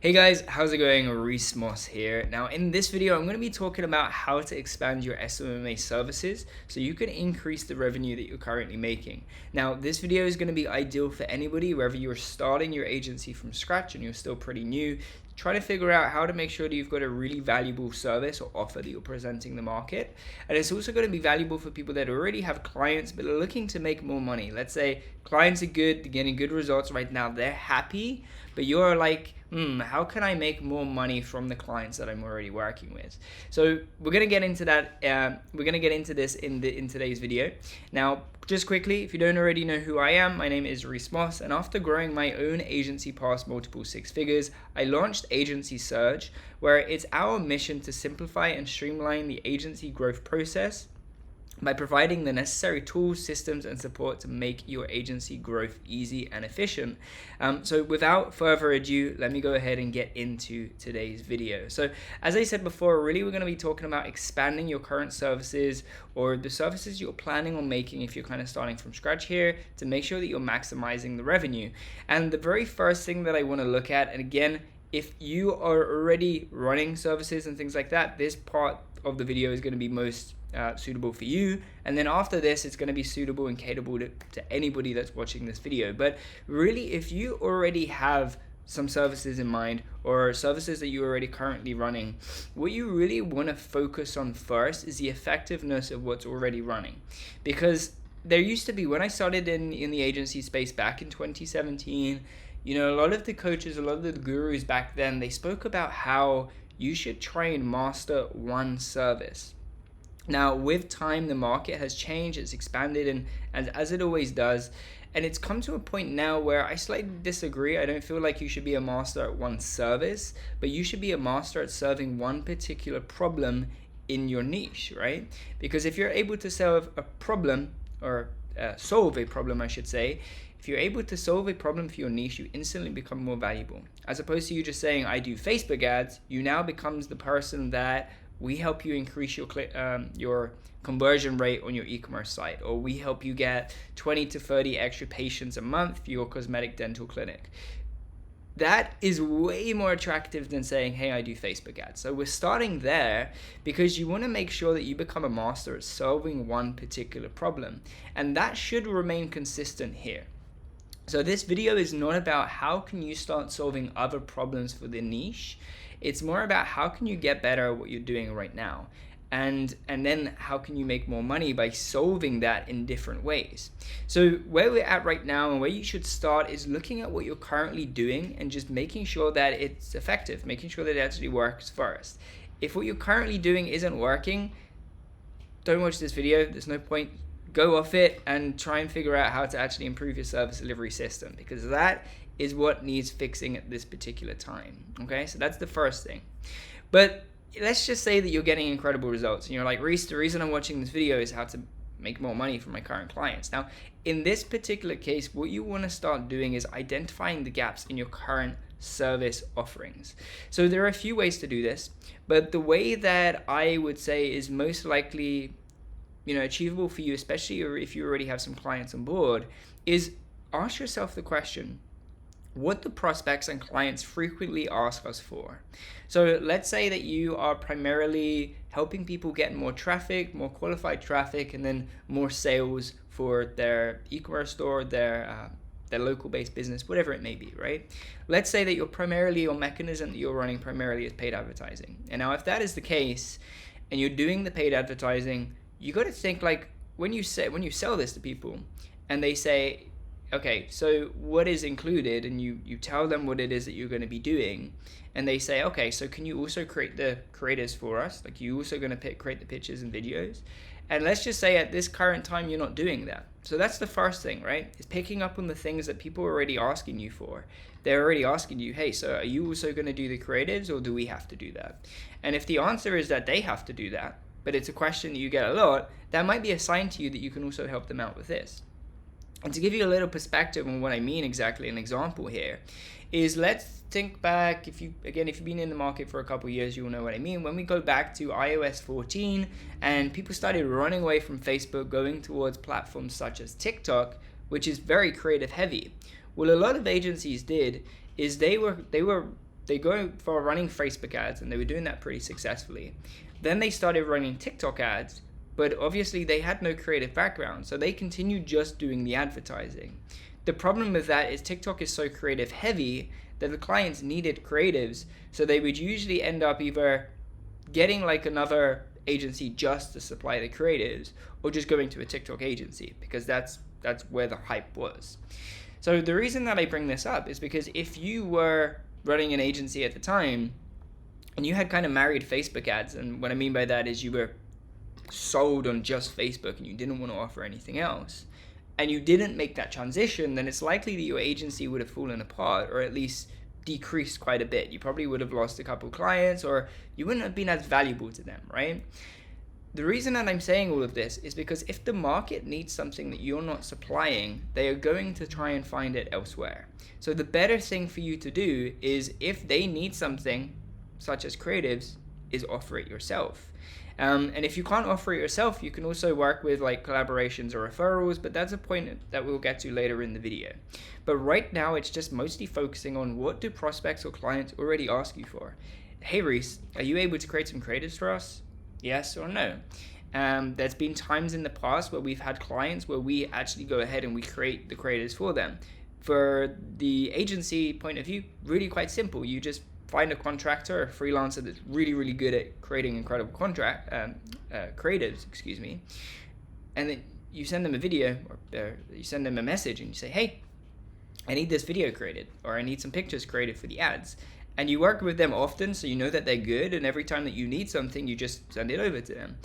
Hey guys, how's it going? Reece here. Now in this video, I'm going to be talking about how to expand your SMMA services so you can increase the revenue that you're currently making. Now this video is going to be ideal for anybody, whether you're starting your agency from scratch and you're still pretty new, trying to figure out how to make sure that you've got a really valuable service or offer that you're presenting the market. And it's also going to be valuable for people that already have clients but are looking to make more money. Let's say clients are good, they're getting good results right now, they're happy, but you're like, how can I make more money from the clients that I'm already working with? So we're gonna get into that. We're gonna get into this in today's video. Now, just quickly, if you don't already know who I am, my name is Reece, and after growing my own agency past multiple six figures, I launched Agency Surge, where it's our mission to simplify and streamline the agency growth process by providing the necessary tools, systems, and support to make your agency growth easy and efficient. So without further ado, let me go ahead and get into today's video. So as I said before, really we're going to be talking about expanding your current services or the services you're planning on making if you're kind of starting from scratch here to make sure that you're maximizing the revenue. And the very first thing that I want to look at, and again, if you are already running services and things like that, this part of the video is going to be most suitable for you, and then after this it's going to be suitable and caterable to anybody that's watching this video. But really, if you already have some services in mind or services that you're already currently running, what you really want to focus on first is the effectiveness of what's already running. Because there used to be, when I started in the agency space back in 2017, a lot of the coaches, a lot of the gurus back then, they spoke about how you should try and master one service. Now, with time, the market has changed, it's expanded, and as it always does, and it's come to a point now where I slightly disagree. I don't feel like you should be a master at one service, but you should be a master at serving one particular problem in your niche, right? Because if you're able to solve a problem, or solve a problem, I should say, if you're able to solve a problem for your niche, you instantly become more valuable. As opposed to you just saying, I do Facebook ads, you now becomes the person that we help you increase your conversion rate on your e-commerce site, or we help you get 20 to 30 extra patients a month for your cosmetic dental clinic. That is way more attractive than saying, hey, I do Facebook ads. So we're starting there because you want to make sure that you become a master at solving one particular problem, and that should remain consistent here. So this video is not about how can you start solving other problems for the niche. It's more about how can you get better at what you're doing right now, and then how can you make more money by solving that in different ways. So where we're at right now and where you should start is looking at what you're currently doing and just making sure that it's effective, making sure that it actually works first. If what you're currently doing isn't working, don't watch this video. There's no point. Go off it and try and figure out how to actually improve your service delivery system, because that is what needs fixing at this particular time. Okay, so that's the first thing. But let's just say that you're getting incredible results and you're like, Reece, the reason I'm watching this video is how to make more money from my current clients. Now, in this particular case, what you want to start doing is identifying the gaps in your current service offerings. So there are a few ways to do this, but the way that I would say is most likely achievable for you, especially if you already have some clients on board, is ask yourself the question, what do prospects and clients frequently ask us for? So let's say that you are primarily helping people get more traffic, more qualified traffic, and then more sales for their e-commerce store, their local based business, whatever it may be, right? Let's say that your mechanism that you're running primarily is paid advertising. And now if that is the case and you're doing the paid advertising, you got to think, like, when you sell this to people and they say, okay, so what is included, and you tell them what it is that you're going to be doing, and they say, okay, so can you also create the creators for us? Like, you also going to create the pictures and videos? And let's just say at this current time you're not doing that. So that's the first thing, right? Is picking up on the things that people are already asking you for. They're already asking you, hey, so are you also going to do the creatives, or do we have to do that? And if the answer is that they have to do that, but it's a question that you get a lot, that might be a sign to you that you can also help them out with this. And to give you a little perspective on what I mean exactly, an example here is, let's think back, if you've been in the market for a couple of years, you will know what I mean. When we go back to iOS 14 and people started running away from Facebook, going towards platforms such as TikTok, which is very creative heavy. What a lot of agencies did is they were they go for running Facebook ads, and they were doing that pretty successfully. Then they started running TikTok ads, but obviously they had no creative background, so they continued just doing the advertising. The problem with that is TikTok is so creative heavy that the clients needed creatives, so they would usually end up either getting like another agency just to supply the creatives, or just going to a TikTok agency, because that's where the hype was. So the reason that I bring this up is because if you were running an agency at the time and you had kind of married Facebook ads, and what I mean by that is you were sold on just Facebook and you didn't want to offer anything else, and you didn't make that transition, then it's likely that your agency would have fallen apart, or at least decreased quite a bit. You probably would have lost a couple clients, or you wouldn't have been as valuable to them, right? The reason that I'm saying all of this is because if the market needs something that you're not supplying, they are going to try and find it elsewhere. So the better thing for you to do is, if they need something, such as creatives, is offer it yourself. And if you can't offer it yourself, you can also work with like collaborations or referrals, but that's a point that we'll get to later in the video. But right now, it's just mostly focusing on what do prospects or clients already ask you for. Hey Reece, are you able to create some creatives for us? Yes or no? There's been times in the past where we've had clients where we actually go ahead and we create the creatives for them. For the agency point of view, really quite simple. You just find a contractor, a freelancer that's really, really good at creating incredible creatives, and then you send them a video, or you send them a message, and you say, hey, I need this video created, or I need some pictures created for the ads. And you work with them often, so you know that they're good, and every time that you need something, you just send it over to them.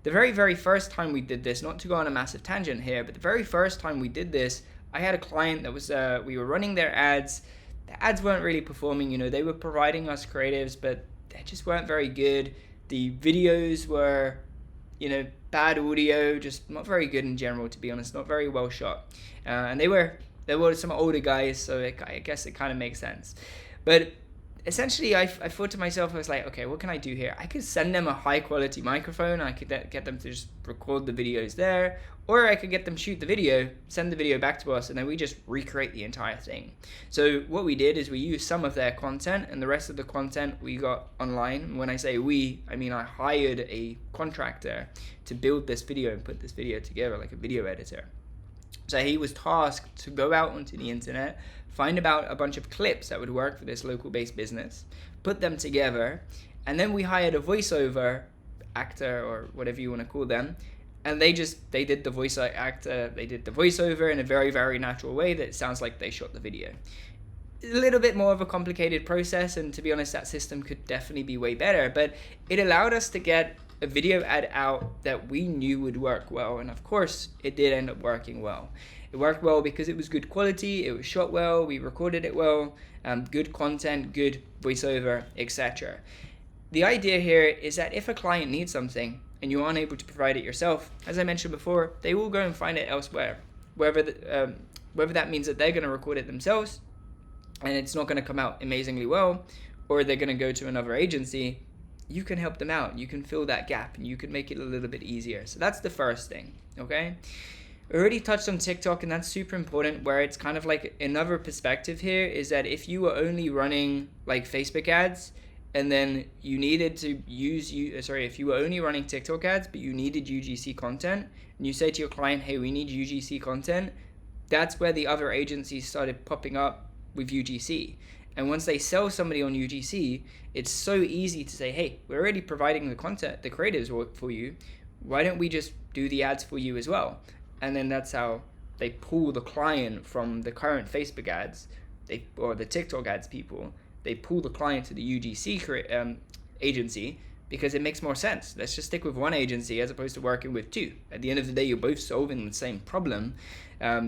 The very, very first time we did this, not to go on a massive tangent here, but the very first time we did this, I had a client that was, we were running their ads. The ads weren't really performing, they were providing us creatives, but they just weren't very good. The videos were, bad audio, just not very good in general, to be honest, not very well shot. And they were some older guys, so I guess it kind of makes sense. But essentially, I thought to myself, I was like, okay, what can I do here? I could send them a high quality microphone. I could get them to just record the videos there, or I could get them shoot the video, send the video back to us, and then we just recreate the entire thing. So what we did is we used some of their content, and the rest of the content we got online. And when I say we, I mean I hired a contractor to build this video and put this video together, like a video editor. So he was tasked to go out onto the internet, find about a bunch of clips that would work for this local-based business, put them together, and then we hired a voiceover actor, or whatever you want to call them, and they did the voiceover in a very, very natural way that it sounds like they shot the video. A little bit more of a complicated process, and to be honest, that system could definitely be way better, but it allowed us to get a video ad out that we knew would work well, and of course it did end up working well. It worked well because it was good quality, it was shot well, we recorded it well, good content, good voiceover, etc. The idea here is that if a client needs something and you aren't able to provide it yourself, as I mentioned before, they will go and find it elsewhere, whether that means that they're going to record it themselves and it's not going to come out amazingly well, or they're going to go to another agency. You can help them out, you can fill that gap, and you can make it a little bit easier. So that's the first thing, okay? I already touched on TikTok, and that's super important, where it's kind of like another perspective here is that if you were only running like Facebook ads, and then you needed to if you were only running TikTok ads, but you needed UGC content, and you say to your client, hey, we need UGC content, that's where the other agencies started popping up with UGC. And once they sell somebody on UGC, it's so easy to say, hey, we're already providing the content, the creatives for you. Why don't we just do the ads for you as well? And then that's how they pull the client from the current Facebook ads, or the TikTok ads people. They pull the client to the UGC agency because it makes more sense. Let's just stick with one agency as opposed to working with two. At the end of the day, you're both solving the same problem.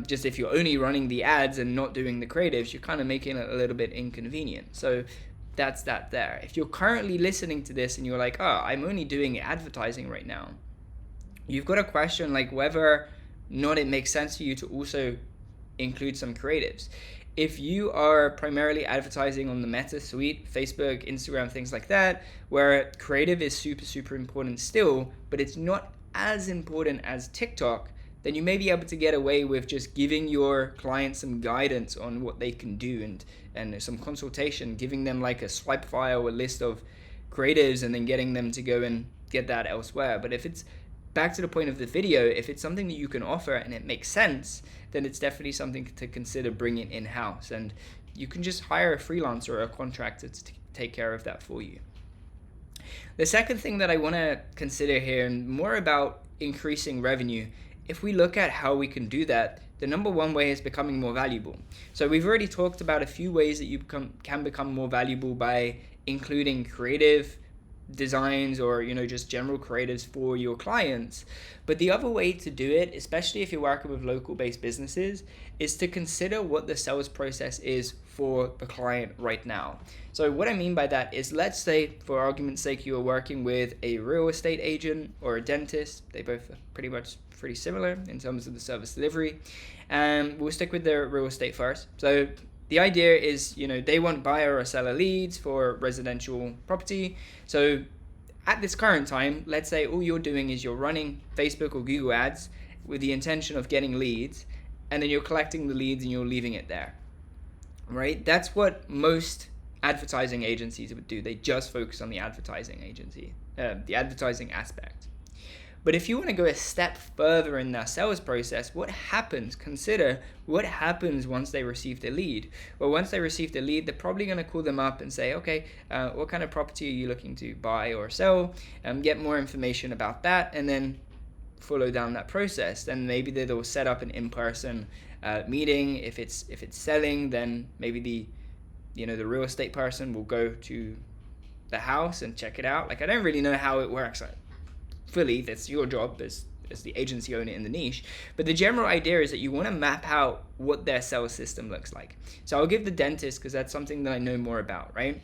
Just if you're only running the ads and not doing the creatives, you're kind of making it a little bit inconvenient. So that's that there. If you're currently listening to this and you're like, oh, I'm only doing advertising right now, you've got to question like whether not it makes sense for you to also include some creatives. If you are primarily advertising on the Meta suite, Facebook, Instagram, things like that, where creative is super, super important still, but it's not as important as TikTok, then you may be able to get away with just giving your clients some guidance on what they can do, and some consultation, giving them like a swipe file, a list of creatives, and then getting them to go and get that elsewhere. But if it's back to the point of the video, if it's something that you can offer and it makes sense, then it's definitely something to consider bringing in-house, and you can just hire a freelancer or a contractor to take care of that for you. The second thing that I want to consider here, and more about increasing revenue, if we look at how we can do that, the number one way is becoming more valuable. So we've already talked about a few ways that you can become more valuable by including creative designs or just general creatives for your clients. But the other way to do it, especially if you're working with local based businesses, is to consider what the sales process is for the client right now. So what I mean by that is, let's say for argument's sake you are working with a real estate agent or a dentist. They both are pretty similar in terms of the service delivery, and we'll stick with the real estate first. So the idea is, they want buyer or seller leads for residential property. So at this current time, let's say all you're doing is you're running Facebook or Google ads with the intention of getting leads, and then you're collecting the leads and you're leaving it there, right? That's what most advertising agencies would do. They just focus on the advertising aspect. But if you want to go a step further in that sales process, consider what happens once they receive the lead. Well, once they receive the lead, they're probably going to call them up and say, okay, what kind of property are you looking to buy or sell? Get more information about that, and then follow down that process. Then maybe they'll set up an in-person meeting. If it's selling, then maybe the real estate person will go to the house and check it out. Like, I don't really know how it works fully. That's your job as the agency owner in the niche. But the general idea is that you want to map out what their sales system looks like. So I'll give the dentist, because that's something that I know more about, right?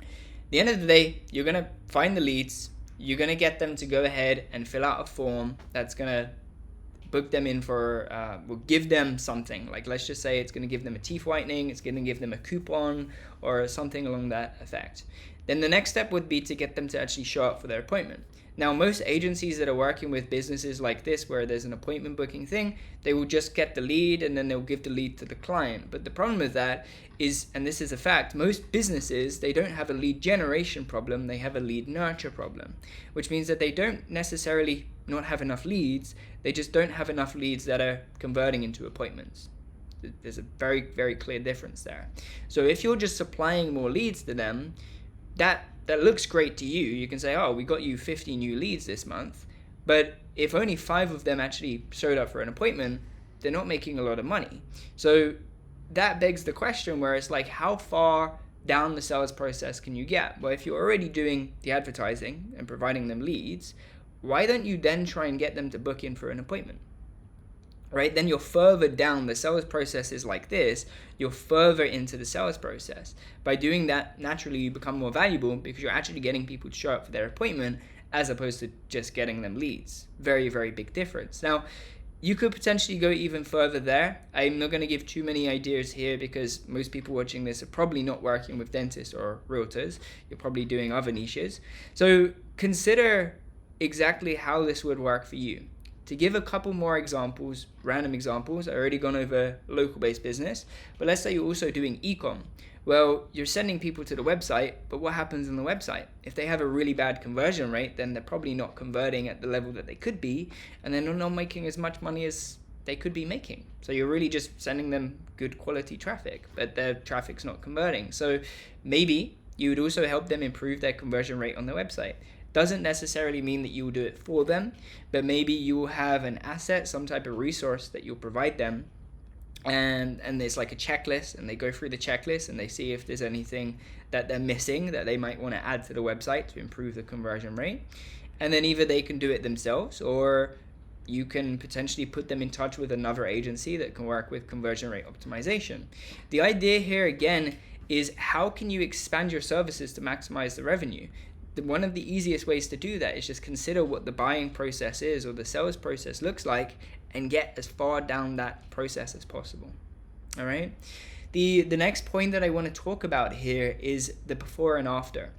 At the end of the day, you're going to find the leads. You're going to get them to go ahead and fill out a form that's going to book them in for, will give them something. Like, let's just say it's going to give them a teeth whitening, it's going to give them a coupon or something along that effect. Then the next step would be to get them to actually show up for their appointment. Now, most agencies that are working with businesses like this, where there's an appointment booking thing, they will just get the lead and then they'll give the lead to the client. But the problem with that is, and this is a fact, most businesses, they don't have a lead generation problem, they have a lead nurture problem, which means that they don't necessarily not have enough leads, they just don't have enough leads that are converting into appointments. There's a very, very clear difference there. So if you're just supplying more leads to them, that looks great to you. You can say, oh, we got you 50 new leads this month. But if only 5 of them actually showed up for an appointment, they're not making a lot of money. So that begs the question where it's like, how far down the sales process can you get? Well, if you're already doing the advertising and providing them leads, why don't you then try and get them to book in for an appointment? Right? Then you're further down. The sales process is like this. You're further into the sales process. By doing that, naturally you become more valuable because you're actually getting people to show up for their appointment as opposed to just getting them leads. Very, very big difference. Now, you could potentially go even further there. I'm not going to give too many ideas here because most people watching this are probably not working with dentists or realtors. You're probably doing other niches. So consider exactly how this would work for you. To give a couple more examples, random examples, I already gone over local-based business, but let's say you're also doing e-com. Well, you're sending people to the website, but what happens on the website? If they have a really bad conversion rate, then they're probably not converting at the level that they could be, and they're not making as much money as they could be making. So you're really just sending them good quality traffic, but their traffic's not converting. So maybe you would also help them improve their conversion rate on their website. Doesn't necessarily mean that you will do it for them, but maybe you will have an asset, some type of resource that you'll provide them, and there's like a checklist, and they go through the checklist and they see if there's anything that they're missing that they might want to add to the website to improve the conversion rate. And then either they can do it themselves, or you can potentially put them in touch with another agency that can work with conversion rate optimization. The idea here again is, how can you expand your services to maximize the revenue? One of the easiest ways to do that is just consider what the buying process is or the sales process looks like and get as far down that process as possible. All right. The next point that I want to talk about here is the before and after.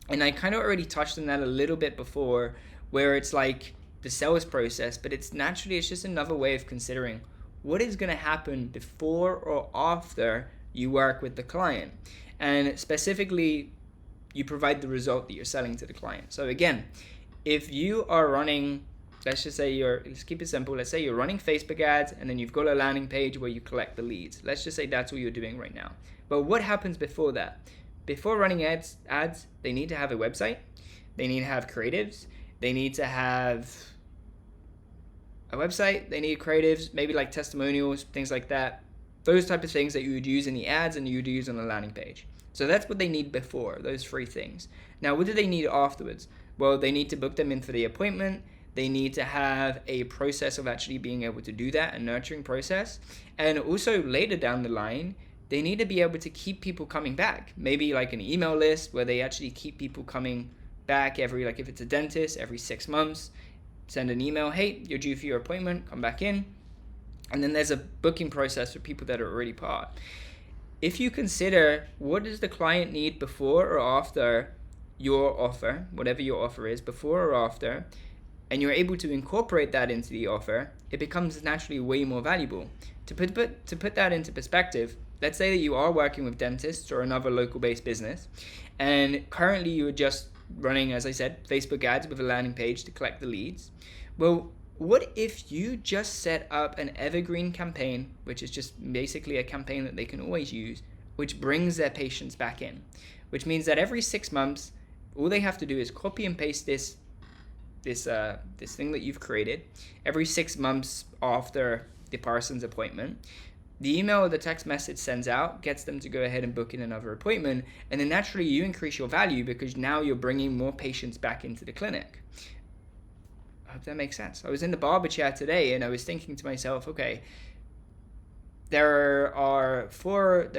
And I kind of already touched on that a little bit before, where it's like, the sales process, but it's just another way of considering what is going to happen before or after you work with the client. And specifically, you provide the result that you're selling to the client. So again, if you are running, let's keep it simple. Let's say you're running Facebook ads and then you've got a landing page where you collect the leads. Let's just say that's what you're doing right now. But what happens before that? Before running ads, they need to have a website. They need to have creatives. They need to have a website. They need creatives, maybe like testimonials, things like that. Those type of things that you would use in the ads and you would use on the landing page. So that's what they need before, those 3 things. Now, what do they need afterwards? Well, they need to book them in for the appointment. They need to have a process of actually being able to do that, a nurturing process. And also later down the line, they need to be able to keep people coming back. Maybe like an email list where they actually keep people coming back every, like if it's a dentist, every 6 months, send an email, hey, you're due for your appointment, come back in. And then there's a booking process for people that are already part. If you consider what does the client need before or after your offer, whatever your offer is, before or after, and you're able to incorporate that into the offer, it becomes naturally way more valuable. To put that into perspective, let's say that you are working with dentists or another local-based business, and currently you are just running, as I said, Facebook ads with a landing page to collect the leads. Well, what if you just set up an evergreen campaign, which is just basically a campaign that they can always use, which brings their patients back in, which means that every 6 months, all they have to do is copy and paste this thing that you've created every 6 months after the person's appointment. The email or the text message sends out, gets them to go ahead and book in another appointment, and then naturally you increase your value because now you're bringing more patients back into the clinic. I hope that makes sense. I was in the barber chair today and I was thinking to myself, okay, there were 7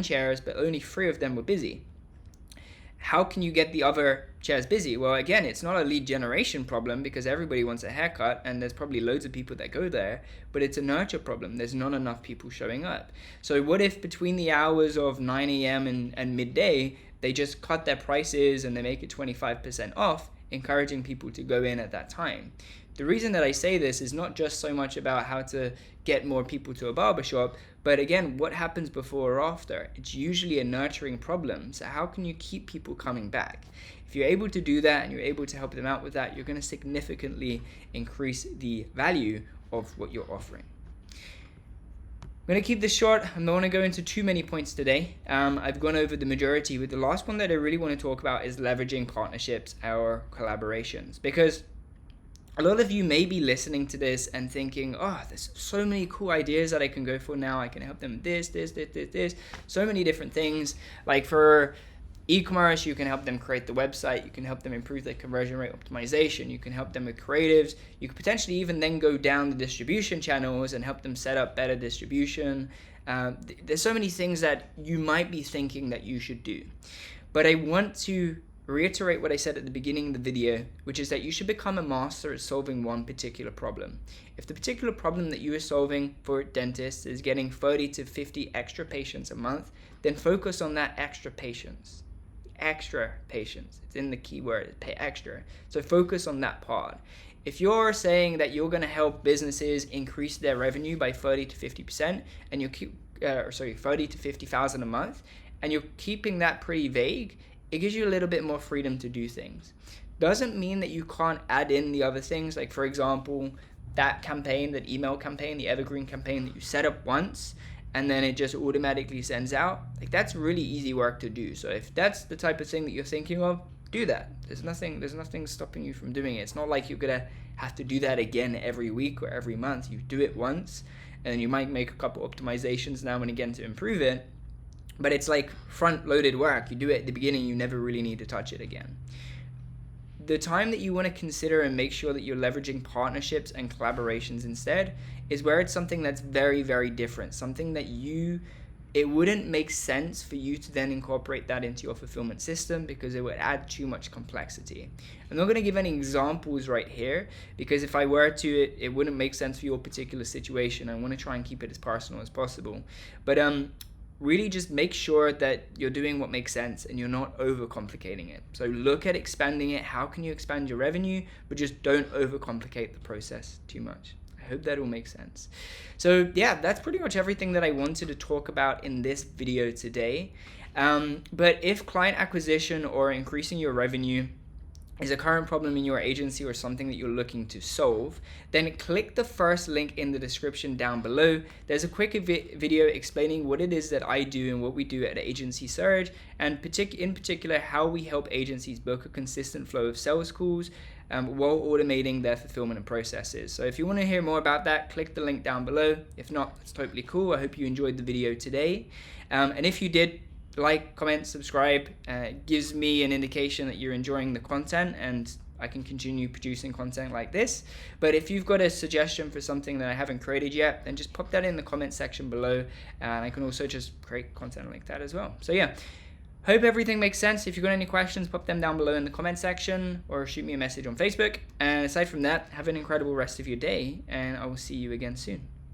chairs, but only 3 of them were busy. How can you get the other chairs busy? Well, again, it's not a lead generation problem because everybody wants a haircut and there's probably loads of people that go there, but it's a nurture problem. There's not enough people showing up. So what if between the hours of 9 a.m. and midday, they just cut their prices and they make it 25% off, encouraging people to go in at that time? The reason that I say this is not just so much about how to get more people to a barbershop, but again, what happens before or after? It's usually a nurturing problem. So how can you keep people coming back? If you're able to do that and you're able to help them out with that, you're going to significantly increase the value of what you're offering. I'm going to keep this short. I don't want to go into too many points today. I've gone over the majority, but the last one that I really want to talk about is leveraging partnerships or collaborations, because a lot of you may be listening to this and thinking, oh, there's so many cool ideas that I can go for now. I can help them this. So many different things. Like for e-commerce, you can help them create the website. You can help them improve their conversion rate optimization. You can help them with creatives. You could potentially even then go down the distribution channels and help them set up better distribution. There's so many things that you might be thinking that you should do. But I want to reiterate what I said at the beginning of the video, which is that you should become a master at solving one particular problem. If the particular problem that you are solving for dentists is getting 30 to 50 extra patients a month, then focus on that extra patients. Extra patients. It's in the keyword, pay extra. So focus on that part. If you're saying that you're going to help businesses increase their revenue by 30 to 50%, and you keep 30 to 50,000 a month, and you're keeping that pretty vague, it gives you a little bit more freedom to do things. Doesn't mean that you can't add in the other things, like for example, that campaign, that email campaign, the evergreen campaign that you set up once, and then it just automatically sends out. Like that's really easy work to do. So if that's the type of thing that you're thinking of, do that. There's nothing stopping you from doing it. It's not like you're gonna have to do that again every week or every month. You do it once, and you might make a couple optimizations now and again to improve it. But it's like front-loaded work. You do it at the beginning, you never really need to touch it again. The time that you want to consider and make sure that you're leveraging partnerships and collaborations instead is where it's something that's very, very different. Something that it wouldn't make sense for you to then incorporate that into your fulfillment system because it would add too much complexity. I'm not going to give any examples right here because if I were to, it wouldn't make sense for your particular situation. I want to try and keep it as personal as possible. But really just make sure that you're doing what makes sense and you're not overcomplicating it. So look at expanding it. How can you expand your revenue, but just don't overcomplicate the process too much. I hope that all makes sense. So yeah, that's pretty much everything that I wanted to talk about in this video today. But if client acquisition or increasing your revenue is a current problem in your agency or something that you're looking to solve, then click the first link in the description down below. There's a quick video explaining what it is that I do and what we do at Agency Surge, and in particular how we help agencies book a consistent flow of sales calls while automating their fulfillment and processes. So if you want to hear more about that, click the link down below. If not, that's totally cool. I hope you enjoyed the video today. And if you did, like, comment, subscribe. It gives me an indication that you're enjoying the content and I can continue producing content like this. But if you've got a suggestion for something that I haven't created yet, then just pop that in the comment section below, and I can also just create content like that as well. So yeah, hope everything makes sense. If you've got any questions, pop them down below in the comment section or shoot me a message on Facebook. And aside from that, have an incredible rest of your day, and I will see you again soon.